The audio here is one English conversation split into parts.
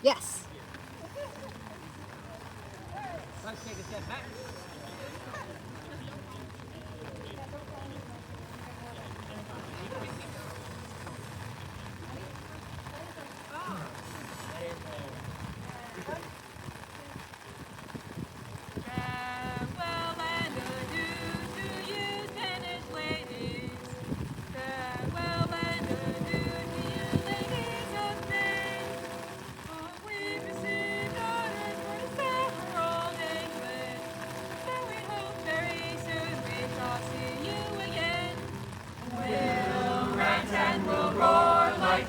Yes. Let's take a step back.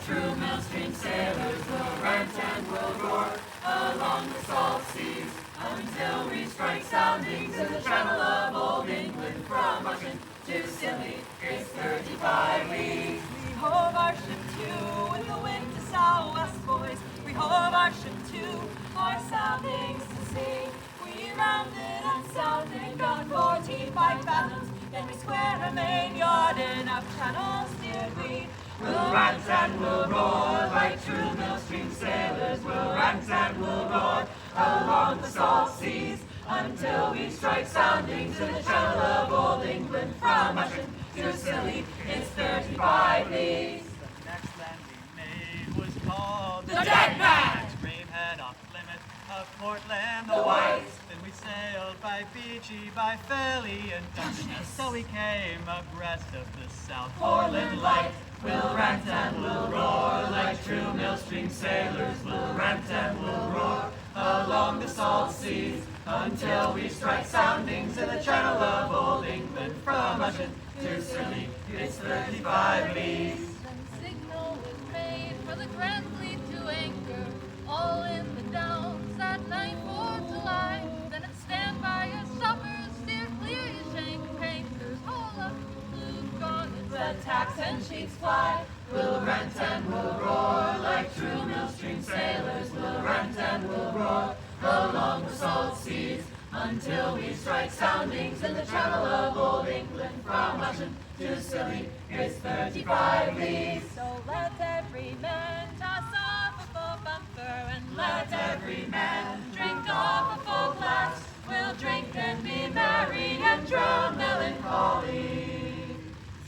True Millstream sailors will rant and will roar along the salt seas until we strike soundings in the channel of old England. From Ocean to Scilly, it's 35 leagues. We hove our ship to with the wind to southwest, boys. We hove our ship to our soundings to sea. We rounded and sounded, got 45 fathoms. Then we squared our main yard and up channel steered we. We'll rant and we'll roar like true Millstream sailors. We'll rant and we'll roar along the salt seas until we strike soundings in the channel of old England. From Ocean to Scilly, it's 35 leagues. The next land we made was called the Dead Man. Stream head off Plymouth of Portland, the White. Then we sailed by Beachy, by Fairley and Dungeness, so we came abreast of the South Portland Light. We'll rant and we'll roar like true Millstream sailors. We'll rant and we'll roar along the salt seas until we strike soundings in the channel of old England. From Ocean to Scilly, it's 35 leagues. Then signal was made for the Grand Fleet to anchor, all in the Downs at night for July. Then it stand by your suppers, steer clear your shank anchors, haul up, blue gauntlets, let tacks and sheets fly. We'll rant and we'll roar like true Millstream sailors. We'll rant and we'll roar along the salt seas until we strike soundings in the channel of old England. From Ocean to Scilly, it's 35 leagues. So let every man toss off a full bumper and let every man drink off a full glass. We'll drink and be merry and drown melancholy.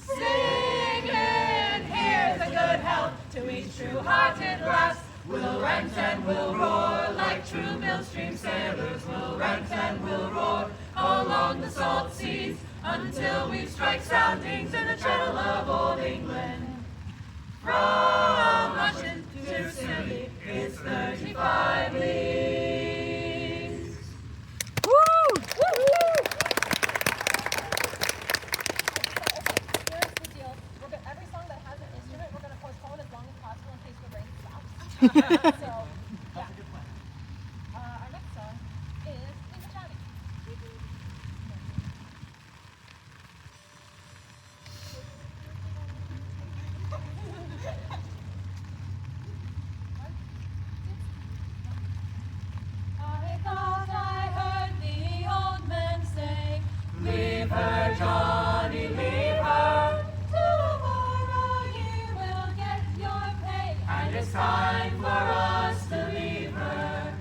Singing, here's a good health to each true-hearted lass. We'll rant and we'll roar like true Millstream sailors. We'll rant and we'll roar along the salt seas until we strike soundings in the channel of old England. From Ocean to Scilly, it's 35 leagues. Woo! Here's the deal. Every song that has an instrument, we're going to postpone as long as possible in case the rain stops. So, yeah. Our next song is Leave Her Chatty. I thought I heard the old man say, Leave her, Johnny, leave her, tomorrow you will get your pay. and it's time for us to leave her.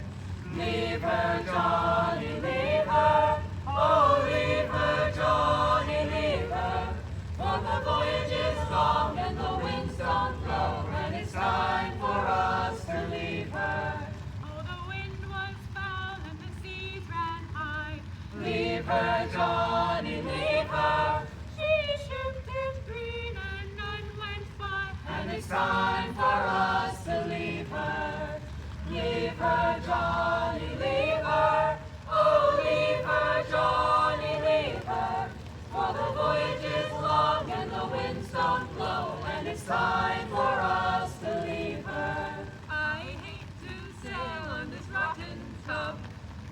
Leave her, Johnny, leave her, oh, leave her, Johnny, leave her, for the voyage is long and the winds don't blow, and it's time for us to leave her. Oh, the wind was foul and the seas ran high. Leave her, Johnny, leave her, She shipped it green and none went by. and it's time for us to leave her. Leave her, Johnny, leave her, oh, leave her, Johnny, leave her, for the voyage is long and the winds don't blow, and it's time for us to leave her. I hate to sail on this rotten tub.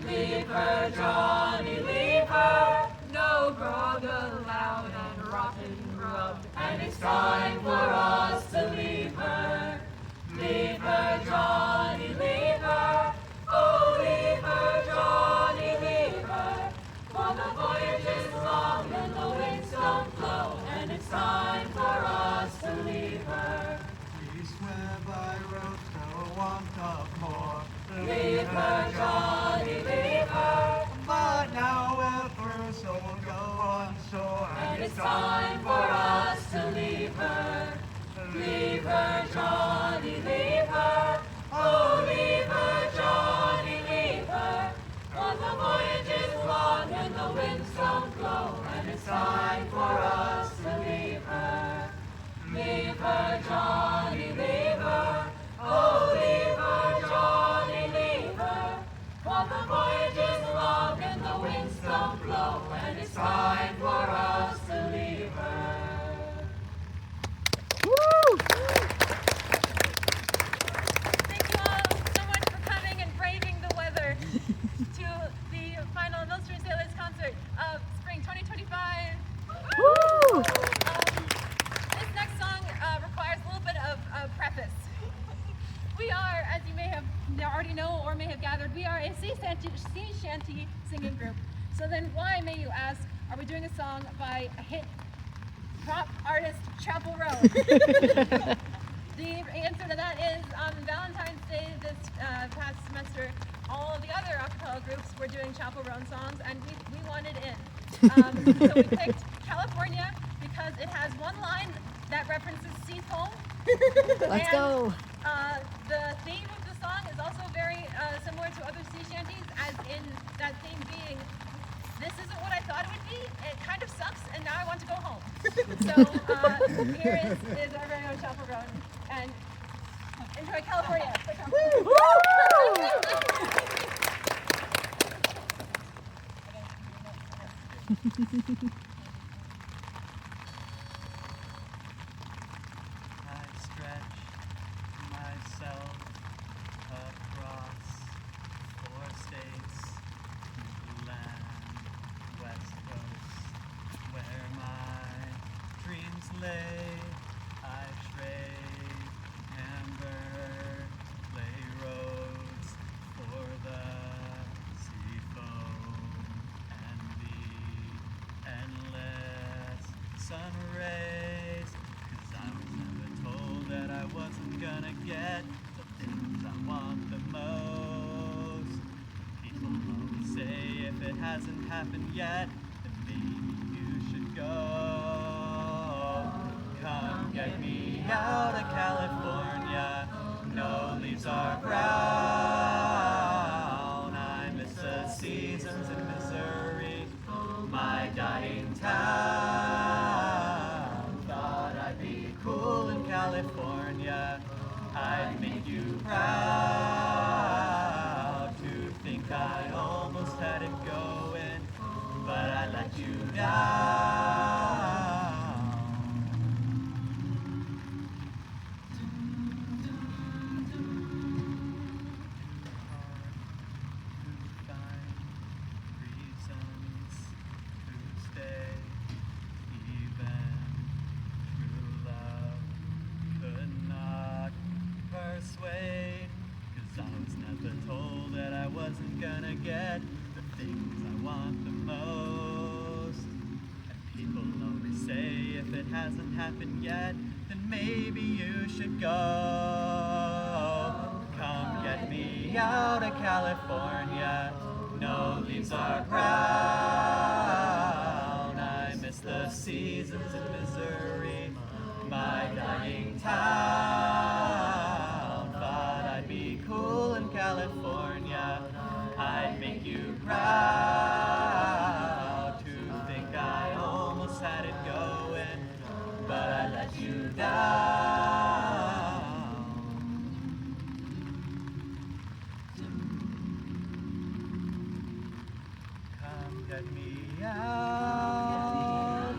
Leave her, Johnny, leave her, No grog allowed and rotten grub. and it's time for us to leave her. Leave her, Johnny, leave her, oh, leave her, Johnny, leave her, for the voyage is long and the winds don't blow, and it's time for us to leave her. thy roots no want of more. Leave her, Johnny, leave her. But now we're through, so we'll go on shore. And it's time for us to leave her. Leave her, Johnny, leave her. Oh, leave her, Johnny, leave her. For the voyage is long and the winds don't blow, and it's time for us to leave her. Leave her, Johnny, leave her. Oh, leave her, Johnny, leave her. For the voyage is long and the winds don't blow, and it's time for us to leave her. Thank you all so much for coming and braving the weather to the final Millstream Setlist concert of spring 2025. This next song requires a little bit of preface. We are, as you may have already know or may have gathered, we are a sea shanty singing group. So then why, may you ask, are we doing a song by a hit pop artist, Chapel Roan? The answer to that is on Valentine's Day this past semester, all of the other a cappella groups were doing Chapel Roan songs, and we wanted in. So we picked California because it has one line that references sea foam. Let's go. The theme of the song is also very similar to other sea shanties, as in that theme being, this isn't what I thought it would be, it kind of sucks, and now I want to go home. So here is our very own Chapel Roan, and enjoy California. I stretch myself across 4 states, land, west coast, where my dreams lay. I trade amber clay roads for the sea foam and the endless sun rays. 'Cause I was never told that I wasn't gonna get the things I want the most. People always say if it hasn't happened yet, then maybe you should go. Come get me out of California. No leaves are brown. I miss the seasons in Missouri, my dying town. Thought I'd be cool in California. I'd make you proud. To think I almost had it going, but I let you down. Find reasons to stay, even true love could not persuade. 'Cause I was never told that I wasn't gonna get the things I want the most. And people always say if it hasn't happened yet, then maybe you should go. Come get me out of California. No leaves are brown. I miss the seasons in Missouri, my dying town. Thought I'd be cool in California. I'd make you proud. To think I almost had it going, but I let you down. Come get me out.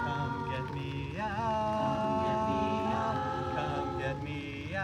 Come get me out. Come get me out.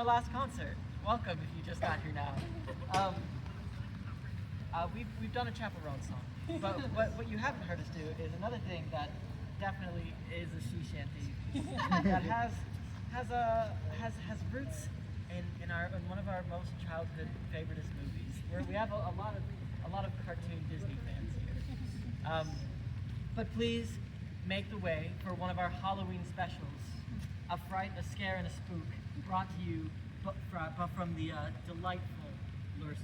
last concert. Welcome if you just got here now. We've done a chaperone song, but what you haven't heard us do is another thing that definitely is a sea shanty that has roots in one of our most childhood favoritist movies, where we have a lot of cartoon Disney fans here. But please make the way for one of our Halloween specials, a fright, a scare, and a spook, brought to you from the delightful Luce.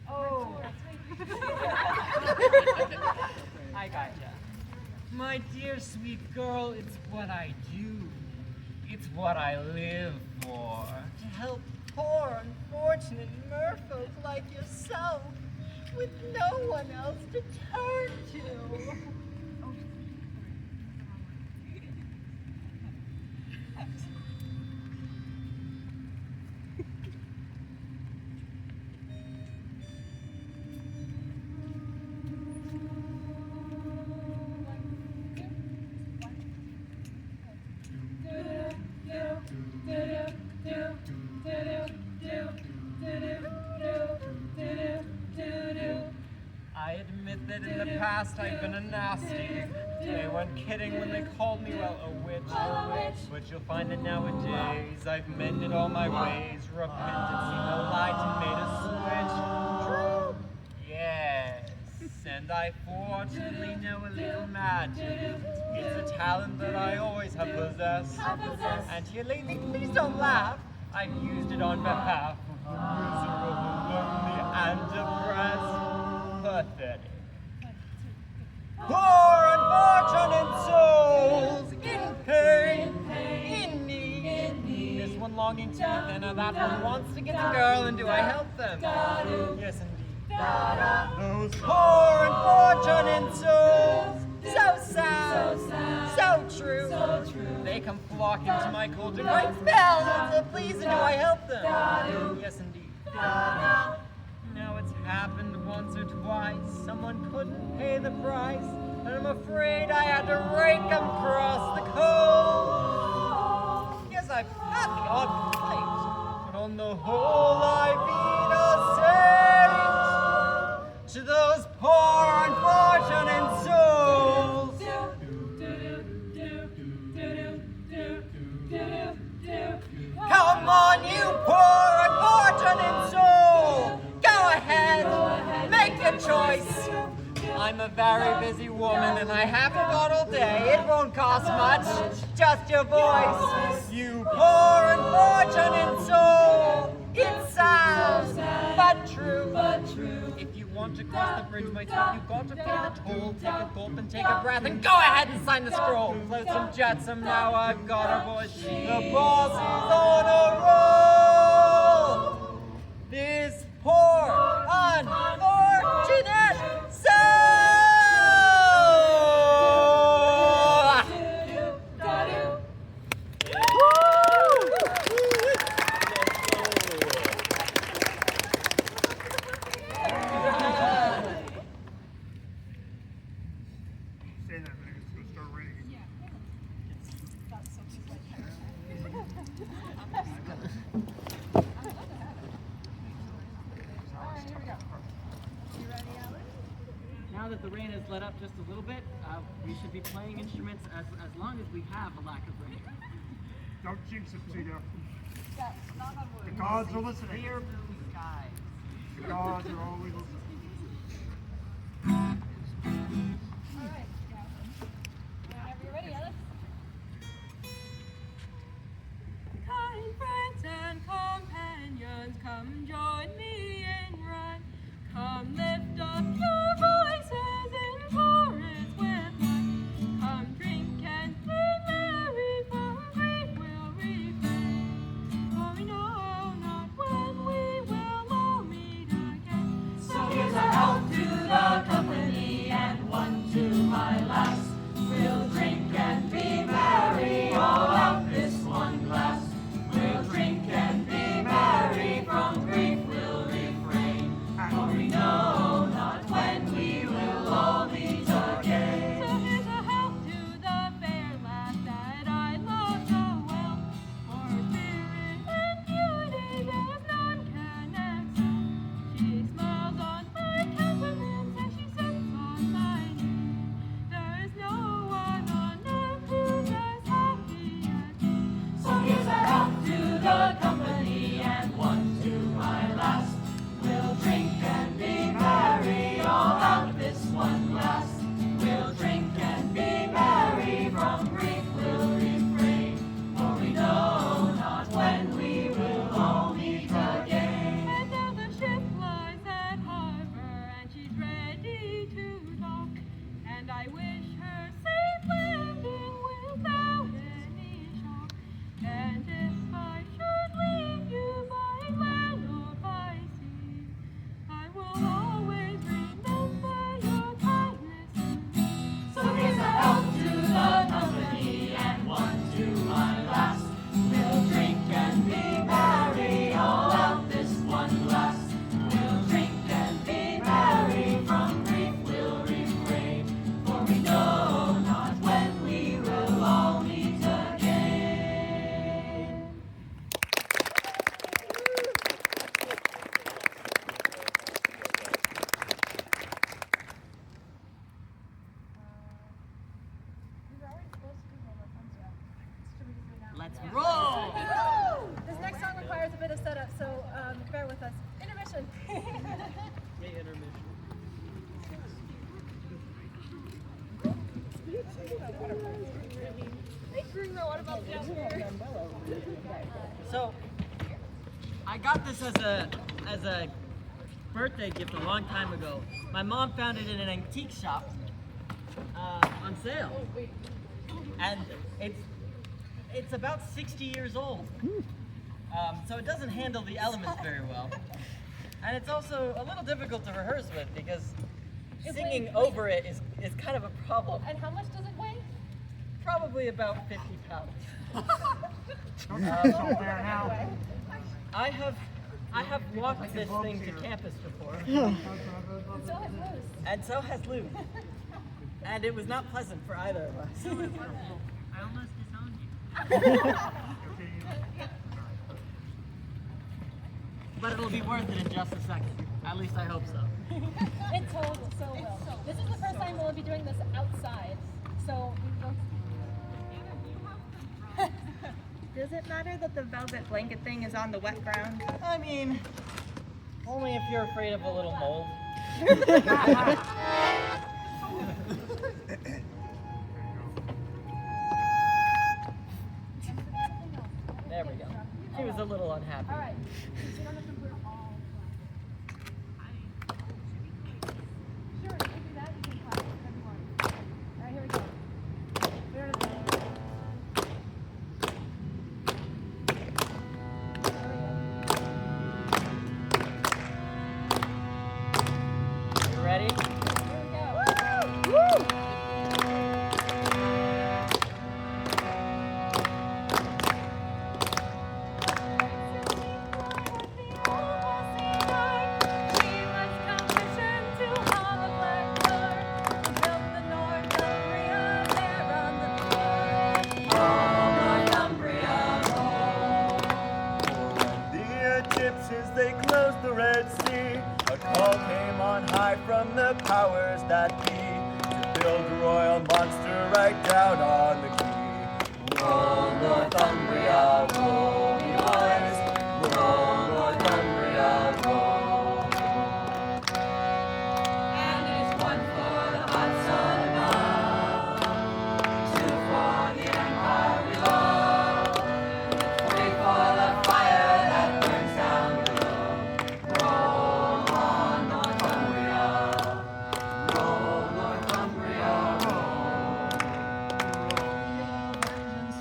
Oh, I gotcha. My dear sweet girl, it's what I do. It's what I live for. To help poor, unfortunate merfolk like yourself with no one else to turn to. I admit that in the past I've been a nasty. They weren't kidding when they called me, well, a witch. But you'll find that nowadays I've mended all my ways, repented, seen the light, and made a switch. True? Yes. And I fortunately know a little magic. It's a talent that I always have possessed. And here lately, please don't laugh, I've used it on behalf of the miserable, lonely, and depressed. Pathetic. Poor unfortunate souls in pain, in need. This one longing to get thinner, that one wants to get a girl, and do I help them? Yes, indeed. Those poor unfortunate souls, so sad, so true. They come flocking to my cauldron, right spells to please, and do I help them? Yes, indeed. Now it's happened once or twice. Someone couldn't pay the price, and I'm afraid I had to rake them across the coast. Yes, I've had the odd complaint, but on the whole I've been a saint to those poor unfortunate souls. Come on, you poor unfortunate soul! Go ahead, make your choice. I'm a very busy woman and I haven't got all day. It won't cost much, just your voice. You poor unfortunate soul! It's sad, but true. If you want to cross the bridge, my dear, you've got to pay the toll. Take a gulp and take a breath and go ahead and sign the scroll. Flotsam jetsam, now I've got a voice. The boss is on a roll. This poor unfortunate soul. Now that the rain has let up just a little bit, we should be playing instruments as long as we have a lack of rain. Don't jinx it, Tito. The gods are listening. Clear blue skies. The gods are always listening. Alright, whenever you're ready, Alice. Kind friends and companions, come join me in rhyme. Come lift up your voices in chorus with mine. Come drink and be merry, from grief we'll refrain. For we know not when we will all meet again. So here's So, I got this as a birthday gift a long time ago. My mom found it in an antique shop on sale, and it's about 60 years old. So it doesn't handle the elements very well, and it's also a little difficult to rehearse with because singing over it is kind of a problem. And how much does it weigh? Probably about 50 pounds. There now. I have walked this thing to campus before, And so has Luce. and so has Luke. And it was not pleasant for either of us. I almost disowned you. But it'll be worth it in just a second. At least I hope so. It so will. This is the first time we'll be doing this outside. So we don't. Does it matter that the velvet blanket thing is on the wet ground? I mean, only if you're afraid of a little mold. There we go. She was a little unhappy. All right. So you don't have to put all. Sure, you can do that. You can clap whatever you want. All right, here we go. There it is. You ready? Here we go. Woo! They closed the Red Sea. A call came on high from the powers that be to build a royal monster right down on the quay. Roll Northumbria, roll, ye boys. Roll Northumbria, roll. And it's one for the hot sun above, two for the empire below, three for the fire that burns down below. Roll on Northumbria, roll Northumbria, roll.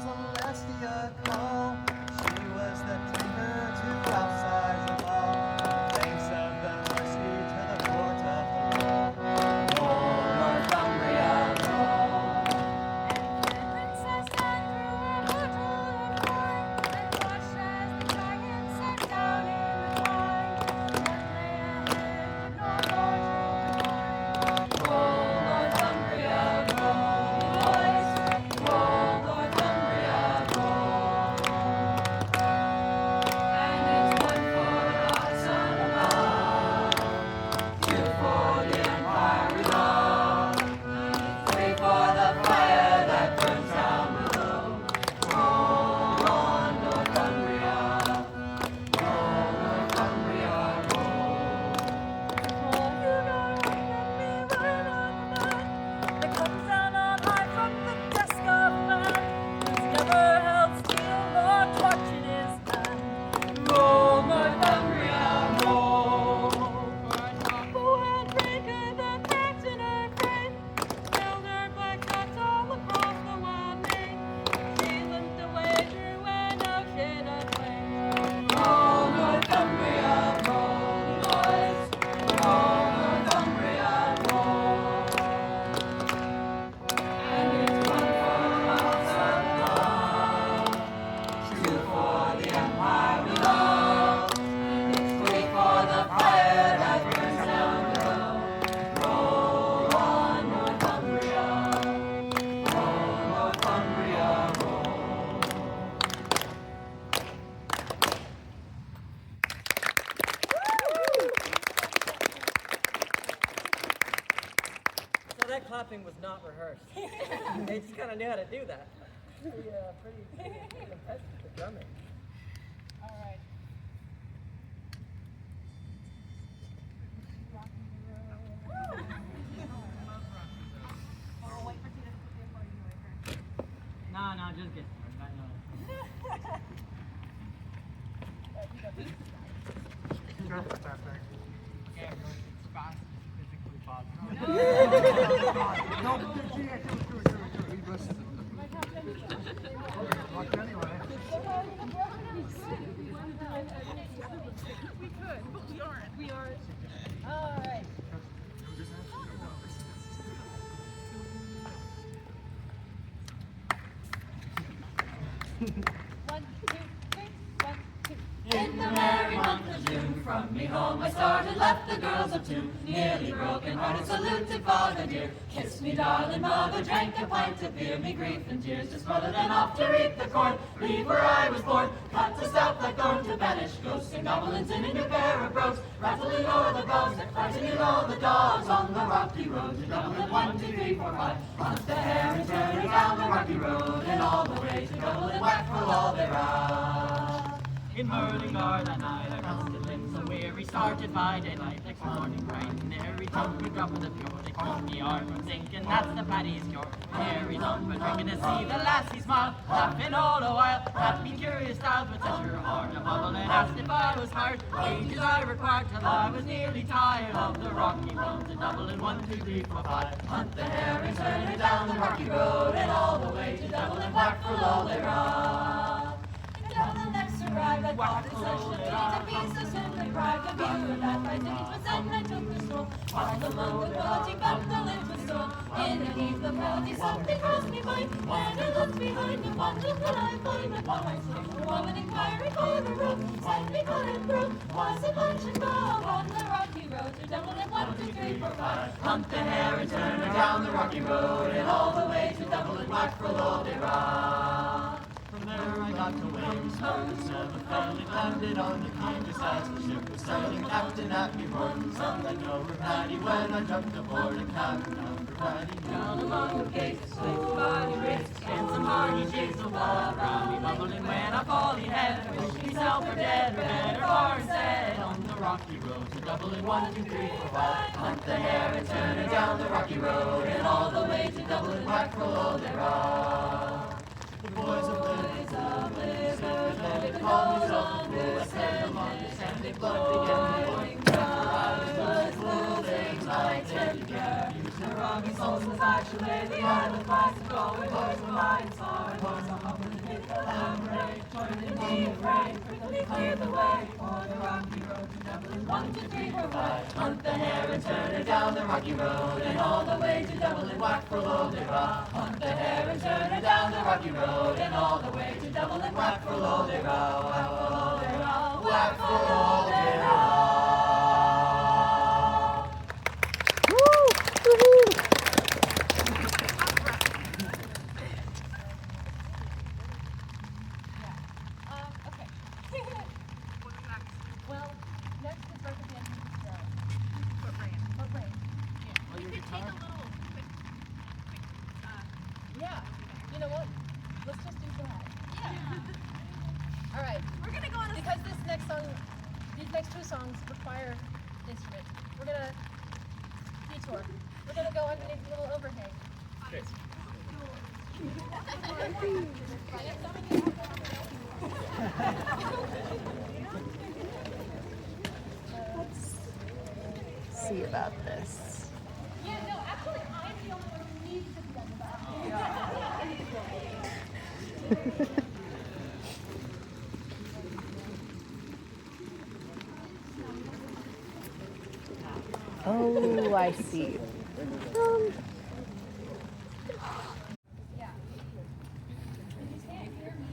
Celestia call. She was the tender to outsides of all. Thanks of the mercy to the port of the roll. Roll Northumbria, roll. Princess ran through a mortal fire, and watched as the giant sat down in the tide. What lay ahead no mortal could find. Roll Northumbria, roll, boys. Roll Northumbria, roll. And it's one for the hot sun above, two for the empire below, three for the fire that burns down below. Roll on Northumbria, roll Northumbria, roll. Oh, you know what made me run on the man that comes down on high from the desk of man, who's never held steel nor torch in his hand. Roll Northumbria, roll. Who had breaker the cracks in her frame, held her black dots all across the wild main. She limped away through an ocean of flames. Roll Northumbria, roll, boys. Roll Northumbria, roll. And it's one for the hot sun above, two for the empire below, three for the fire that burns down below. Roll on Northumbria, roll Northumbria, roll. So that clapping was not rehearsed. They just kind of knew how to do that. Pretty impressed with the drumming. All right. just get started, I know. Okay, I'm going as fast as physically possible. We could, but we aren't. We aren't. All right. One, two, three. 1, 2. In the merry month of June, from me home I started, left the girls of two, nearly broken hearted, saluted father dear. Kissed me darling mother, drank a pint of beer, me grief and tears to smother, then off to reap the corn, leave where I was born, cut to stout like thorn to banish ghosts, and goblins in a new pair of brogues, rattling o'er the bells, frightening all the dogs on the rocky road to Dublin. 1, 2, 3, 4, 5, hunt the hare and turn her down the rocky road, and all the way to Dublin, whack for all thereof. In Mullingar that night I rested limbs so weary, started by daylight next morning bright and airy, tongue would drop in the fjord, they caught me arm from sinking, that's the paddy's cure. Harry's on for drinking to see the lassie smile, laughing all the while, at me curious style, but set her heart a bubble and asked if I was hard. Wages I required till I was nearly tired of the rocky road to Dublin. 1, 2, 3, 4, 5, hunt the hare and turn her down the rocky road, and all the way to Dublin, whack for all thereof. Dublin next arrived, I thought it such a treat to be so soon deprived of you, and that my days was then I took the stroll, while the monk of quality but the lid was stole. In a heap of melody something crossed me mind, when I looked behind and wondered what I find upon my sleeve. A woman inquiring for the road, said me good and broke, was a bunch of dog on the rocky road to Dublin. 1, 2, 3, 4, 5, hunt the hare and turn her down the rocky road, and all the way to Dublin, whack for all thereof. From there I got to Wales, started 7, finally landed on the kindest as the ship was sailing. Captain at me roared, some like over Paddy, when I jumped aboard and cabin down for Paddy. Down along the gate, swing the body race, And some hardy chase a wall round me bubbling when I fall in head. Wish myself were dead or better far instead. On the rocky road to Dublin, 1, 2, 3, 4, 5, hunt the hare and turn her down the rocky road, and all the way to Dublin, whack for all thereof. the boys of Liverpool, they call me something who I said along the sandy blood began to The rocky souls was actually the island lights of going boys of lights are boys of hope and hit the lambrate, joining me afraid, quickly clear the way for the rocky road to Dublin. 1, 2, 3, 4, 5, hunt the hare and turn her down the rocky road, and all the way to Dublin, whack for Lodera. Hunt the hare and turn her down the rocky road, and all the way to Dublin, whack for Lodera, whack for Lodera, whack for Lodera. Okay. What's next? Well, next is right at the end of the show. But rain. Yeah. your guitar? Yeah. You know what? Let's just do that. Yeah. All right. We're gonna go on because this next song, these next two songs require instruments. We're gonna detour. We're gonna go underneath a little overhang. Okay. Let's see about this. Yeah, no, actually, I'm the only one who needs to be on the back. Oh, I see. Yeah. If you can't hear me,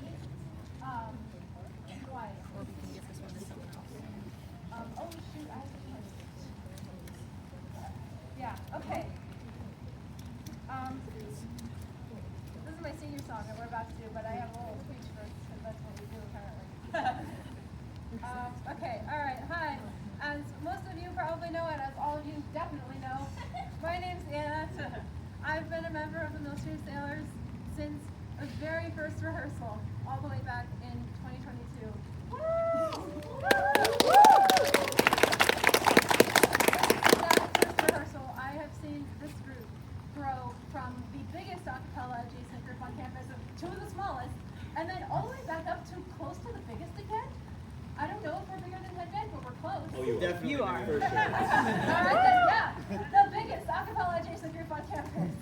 why? Or we can give this one to someone else. Oh shoot, I have to change it. Yeah, okay. This is my senior song that we're about to do, but I have a little speech first because that's what we do apparently. Okay, alright, hi. As most of you probably know, and as all of you definitely know, my name's Anna. I've been a member of the Millstream Sailors since the very first rehearsal, all the way back in 2022. That first rehearsal, I have seen this group grow from the biggest a cappella adjacent group on campus to the smallest, Definitely. You are. For sure. All right, then, yeah, the biggest a cappella adjacent group on campus.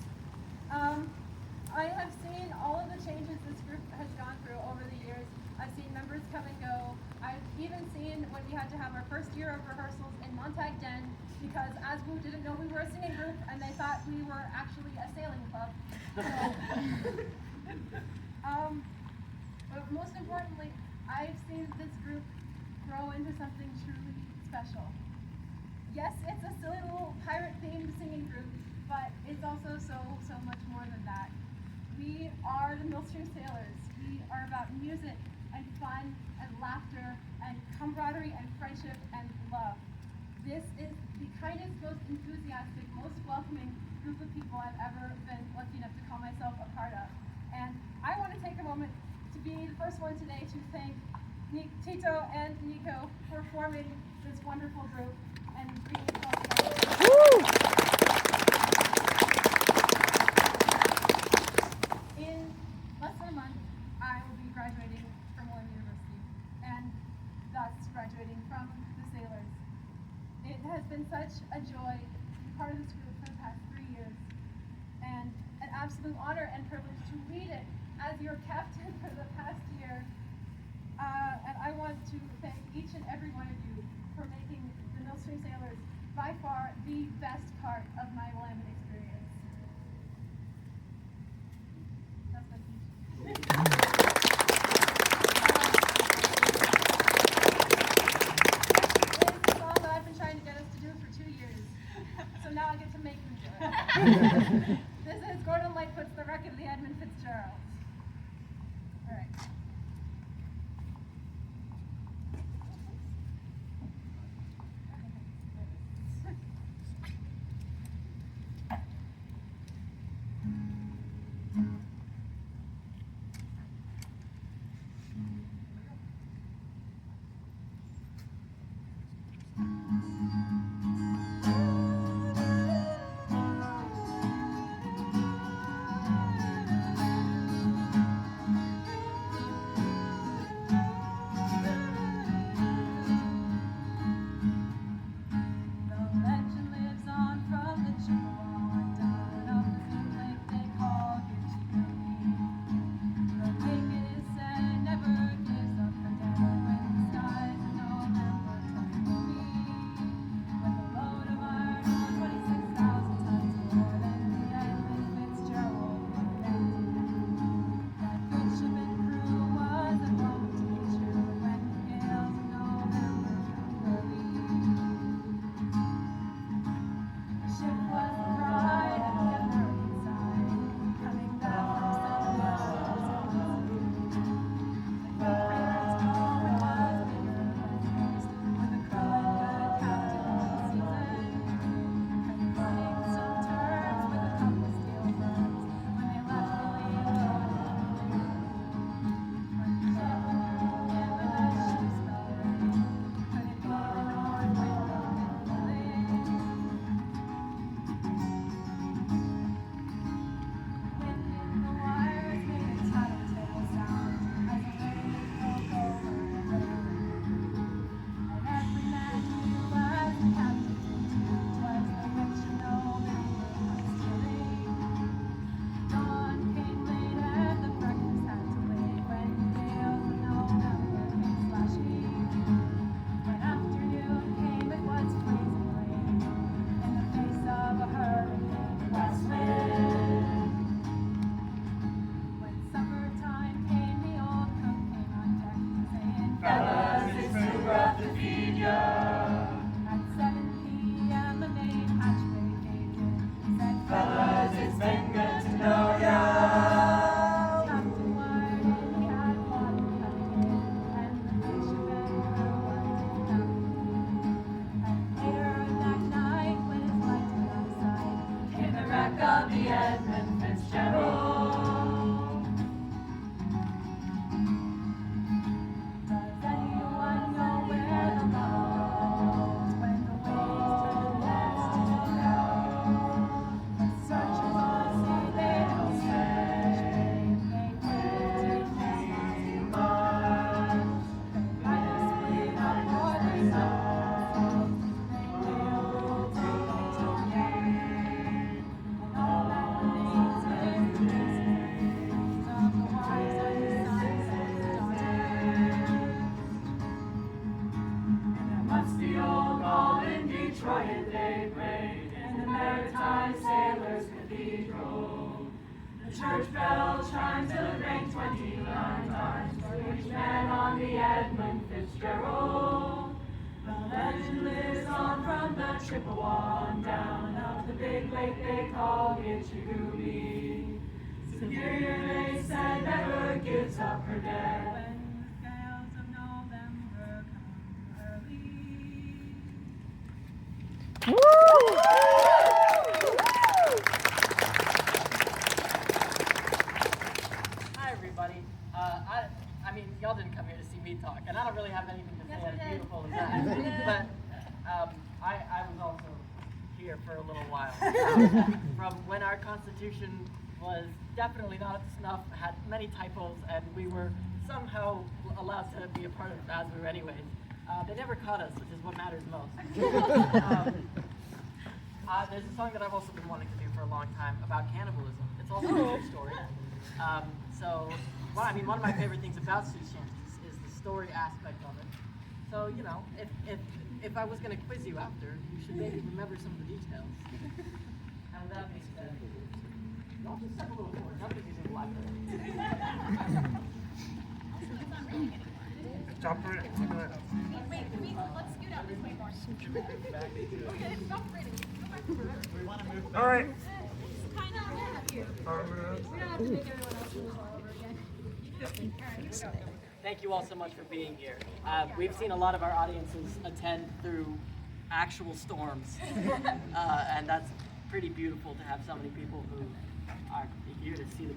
I have seen all of the changes this group has gone through over the years. I've seen members come and go. I've even seen when we had to have our first year of rehearsals in Montag Den because Asboo didn't know we were a singing group and they thought we were actually a sailing club. But most importantly, I've seen this group grow into something truly special. Yes, it's a silly little pirate-themed singing group, but it's also so much more than that. We are the Millstream Sailors. We are about music and fun and laughter and camaraderie and friendship and love. This is the kindest, most enthusiastic, most welcoming group of people I've ever been lucky enough to call myself a part of. And I want to take a moment to be the first one today to thank Tito and Nico for forming this wonderful group and bringing it all together. In less than a month, I will be graduating from Wailer University and thus graduating from the Sailors. It has been such a joy to be part of this group for the past 3 years and an absolute honor and privilege to lead it as your captain for the past year. And I want to thank each and every one of you for making the Millstream Sailors by far the best part of my Willamette experience. That's my speech. It's a song that I've been trying to get us to do for 2 years. So now I get to make them do it. This is Gordon Lightfoot's The Wreck of the Edmund Fitzgerald. All right. of the Edmund Fitzgerald. Does anyone know where the love goes when the waves turn west to south? The searchers all say they don't search, they wait to test miles. They light a split up for the sun. church bell chimes till it rang 29 times for each man on the Edmund Fitzgerald. The legend lives on from the Chippewa on down of the big lake they call Gitchagooby. Superior, they said, never gives up her dead. When the scales of November come early. Hi, everybody. I mean, y'all didn't come here to see me talk, and I don't really have anything to say as beautiful as that. But I was also here for a little while. From when our Constitution was definitely not up to snuff, had many typos, and we were somehow allowed to be a part of ASBU anyways. They never caught us, which is what matters most. There's a song that I've also been wanting to do for a long time about cannibalism. It's also a true story. One of my favorite things about sea shanties is the story aspect of it. So, you know, if I was going to quiz you after, you should maybe remember some of the details. And with that being said, y'all just step a little forward. Nobody's using the library. Jump right. Wait, let's scoot out this way more. Okay, stop reading. Go back to work. All right. It's kind of up here. We don't have to make everyone else do this all over again. Thank you all so much for being here. We've seen a lot of our audiences attend through actual storms, and that's pretty beautiful to have so many people who are here to see the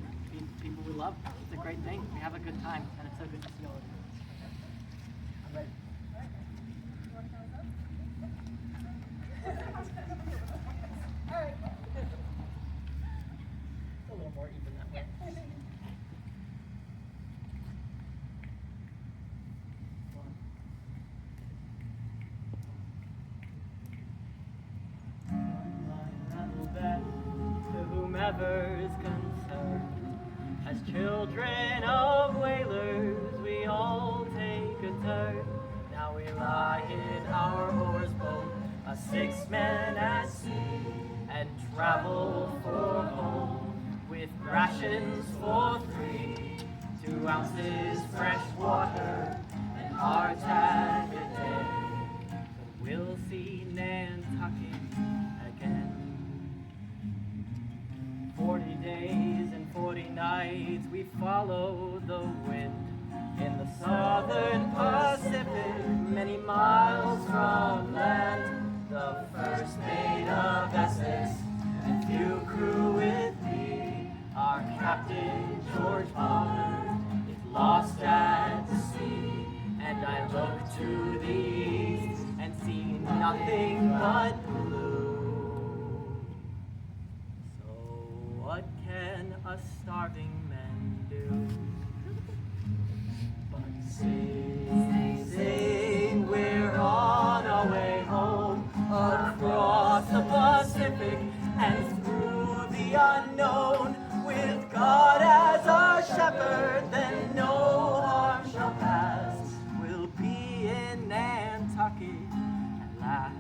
people we love. It's a great thing. We have a good time, and it's so good to see all of you. I'm ready. All right. It's a little more even that way. To whomever is concerned, as children of whalers, we all take a turn. Now we lie in our oars boat, a 6 men at sea, and travel for home with rations for 3, 2 ounces fresh water, and hardtack a day. But we'll see Nantucket again. 40 days and 40 nights we follow the wind in the southern Pacific, many miles from land. The first mate of Essex and few crew with me. Our captain George Pollard is lost at the sea, and I look to the east and see nothing but blue. What can a starving man do? But sing, sing, we're on our way home, across the Pacific and through the unknown. With God as our shepherd, then no harm shall pass. We'll be in Nantucket at last.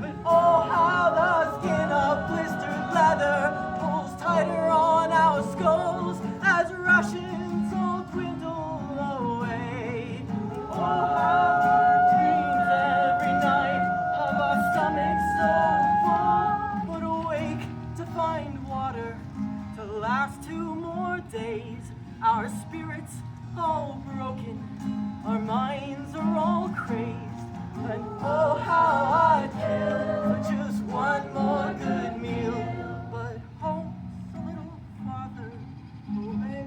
But oh, how the skin of blistered leather pulls tighter on our skulls as rations all dwindle away. Oh, how our dreams every night of our stomachs so full, but awake to find water to last 2 more days. Our spirits all broken, our minds are all crazed. And oh, how I'd kill just one more good meal. But home's a little farther away.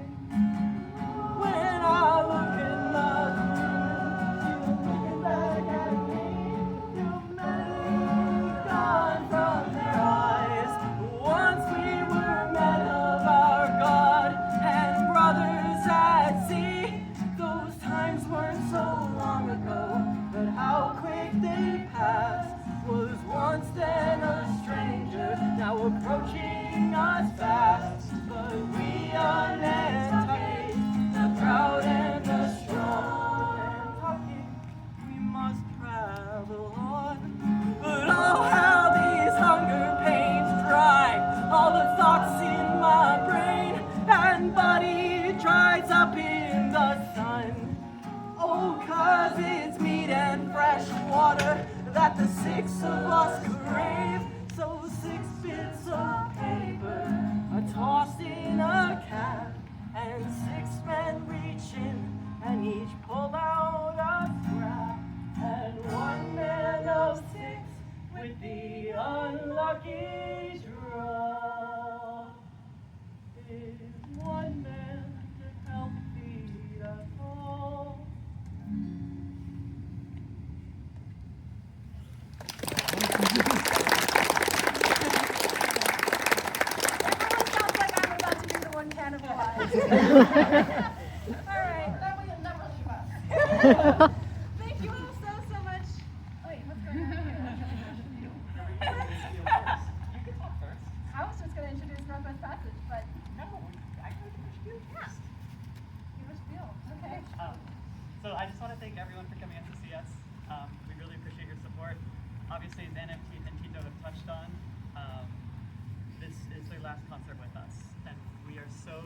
When I look in my room, looking back at me, too many gone from their eyes. Once we were men of our God and brothers at sea. Those times weren't so long ago, but how quick they passed. Was once then a stranger, now approaching us fast. But we are Nantucket, the proud and the strong. Nantucket, we must travel on. But oh, how these hunger pains drive all the thoughts in my brain. bits of lost grave, so 6 bits of paper are tossed in a cap, and 6 men reach in and each pull out a scrap, and 1 man of 6 with the unlucky draw is 1 man to help feed us all. Everyone sounds like I'm about to be the one cannibalized. All right. That way you'll never leave us. Thank you all so much. Wait, what's going on here? I was just going to introduce Northwest Passage, but No, I heard the spiel first. give a spiel. Okay. So I just want to thank everyone for coming in to see us. We really appreciate your support. Obviously, as Anna and Tito have touched on, this is their last concert with us, and we are so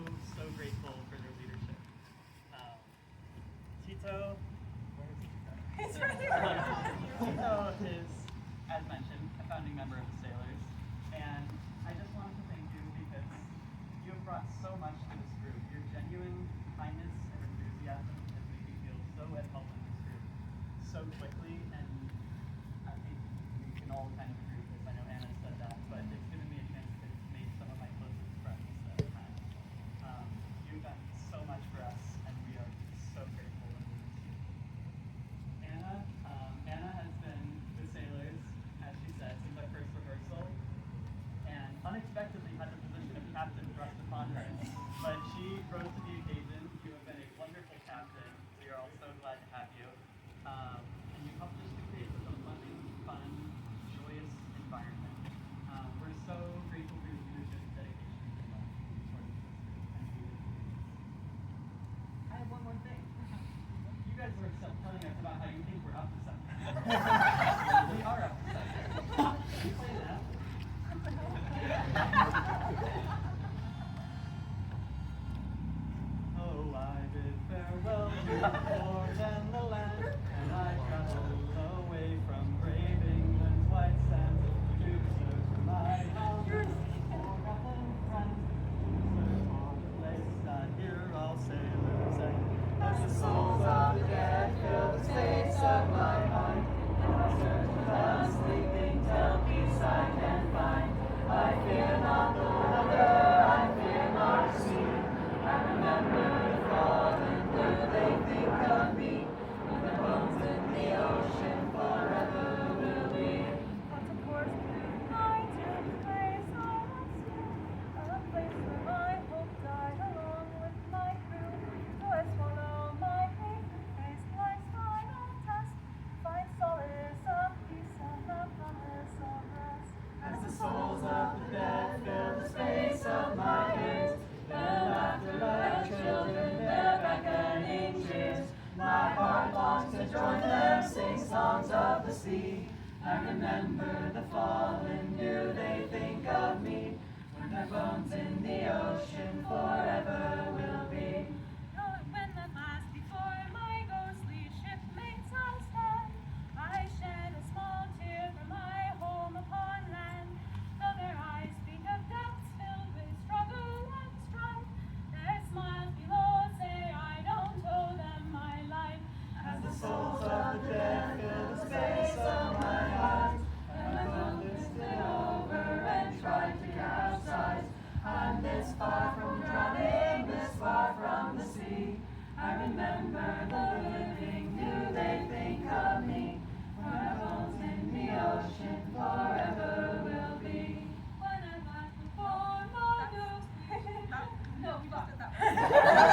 grateful for their leadership. Tito, where is Tito? It's right here. Tito is, as mentioned, a founding member of the Sailors, and I just wanted to thank you because you have brought so much to this group. Your genuine kindness and enthusiasm has made me feel so at home in this group so quickly, and I think we can all kind of agree with this. I know Anna said that, but it's given me a chance to make some of my closest friends that I've had. You've done so much for us, and we are so grateful and we miss you. Anna has been with Sailors, as she said, since our first rehearsal, and unexpectedly had the position of captain thrust upon her. But she rose to the occasion. You have been a wonderful captain. We are all so glad to have you. And you helped us to create such a loving, fun, joyous environment. We're so grateful for your leadership, dedication, and love towards this group. And we I have one more thing. You guys were telling us about how you think we're up to something. We are up to something. Can you play that? Oh, I bid farewell to the Lord and the land, and I travel away from brave England's white sands to serve my home, forgotten friends, to serve for the place that here all sailors end. As the souls of the dead fill the space of my mind, and I search without sleeping till peace I can find. I fear not the weather, I fear not the sea. I remember the fallen, do they think of me? When the bones in the ocean forever will be. Lots of course through the night to the place I once knew, a place where my hope died along with my crew. So I swallow my grief and face life's final test, find solace of peace and the promise of rest. As the souls of the dead fill the space of my ears, and after like children their beckoning cheers, my heart longs to join them, sing songs of the sea. I remember the fallen, do they think of me? When their bones in the ocean forever will be. When at last before my ghostly shipmates I stand, I shed a small tear for my home upon land. Though their eyes speak of depths filled with struggle and strife, their smiles below say I don't owe them my life. As the souls of the dead fill the space of my eyes, and I boat lifted over and tried to capsize. I'm this far from drowning, this far from the sea. I remember the living, do they think of me? When my bones in the ocean forever will be. When at last before my ghostly no, we lost it that way.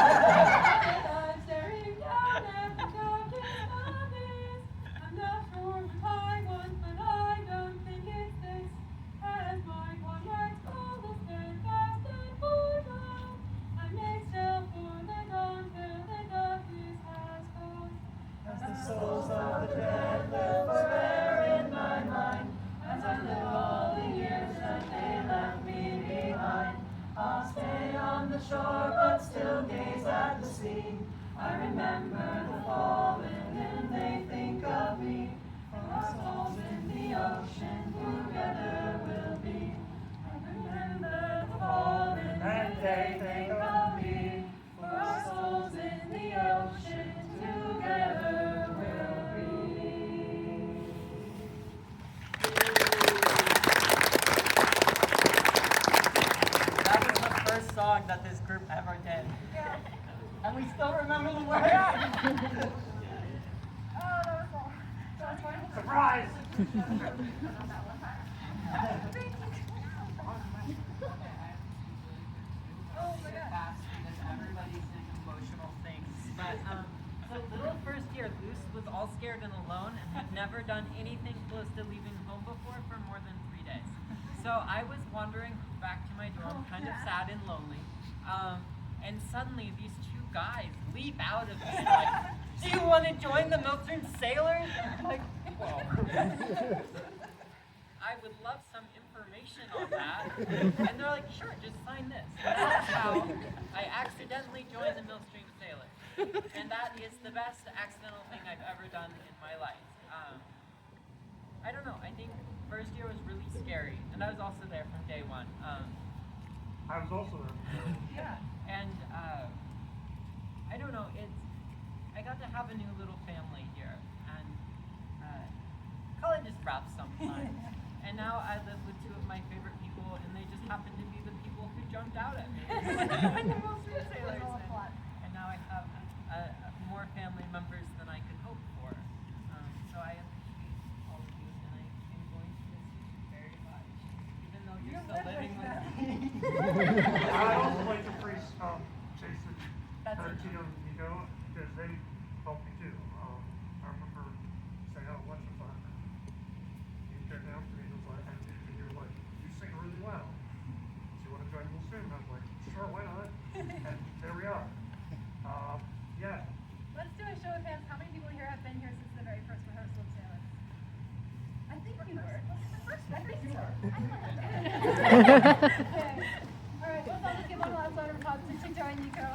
I'm staring down at the darkest abyss. I'm not sure what I want, but I don't think it's this. As my comrades call the steadfast and forlorn, I make sail for the dawn till the darkness has gone. As the souls of the dead live forever in my mind, as I live all the years that they left me behind, I'll stay on the shore but still gaze at the sea. I remember the fallen and they think of me. For us souls in the ocean together we'll be. And remember the fallen and they think of me. For our souls in the ocean together we'll be. That was the first song that this group ever did. Yeah. And we still remember the words. Oh, that was cool. That was fun. Surprise! Oh my god. Fast because everybody's in emotional things. But so little first year, Luce was all scared and alone and had never done anything close to leaving home before for more than 3 days. So I was wandering back to my dorm, kind of sad and lonely. And suddenly these two guys leap out of me like, "Do you want to join the Millstream Sailors?" I'm like, whoa. I would love some information on that. And they're like, "Sure, just sign this." And that's how I accidentally joined the Millstream Sailors. And that is the best accidental thing I've ever done in my life. I don't know, I think first year was really scary. And I was also there from day one. I was also there. Yeah, and I don't know, I got to have a new little family here, and college is rough sometimes. And now I live with two of my favorite people, and they just happen to be the people who jumped out at me. When the Millstream Sailors. And now I have more family members than I could hope for. So I appreciate all of you, and I am going to miss you very much, even though you're still living with me. I also like to praise Jason, Tito, and Tito, because they helped me too. I remember saying, "Oh, what's the fun?" He came down to me and was like, and you were like, "You sing really well. Do you want to join Millstream?" And I was like, "Sure, why not?" And there we are. Yeah. Let's do a show of hands. How many people here have been here since the very first rehearsal of Sailors? I think you were. I think you were. Okay. All right, let's give one last round of applause to Tito and Nico.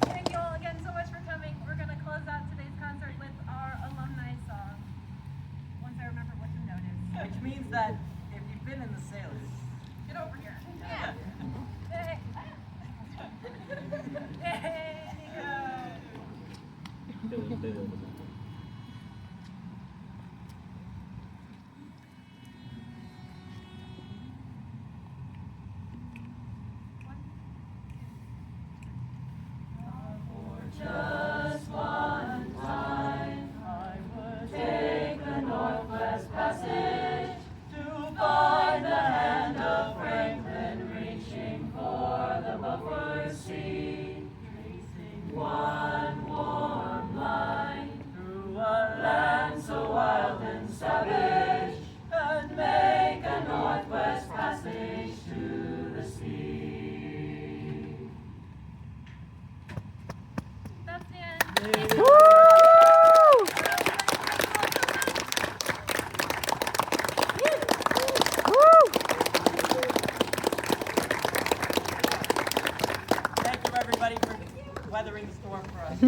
Thank you all again so much for coming. We're going to close out today's concert with our alumni song. Once I remember what the note is. Which means that if you've been in the Sailors, Get over here. Yeah. Hey. Hey, Nico. Just one time, I would take the Northwest Passage to find the hand of Franklin reaching for the Buffer Sea, tracing one warm line through a land so wild and savage, and make a Northwest Passage to the sea. That's the end. thank you everybody for weathering the storm for us.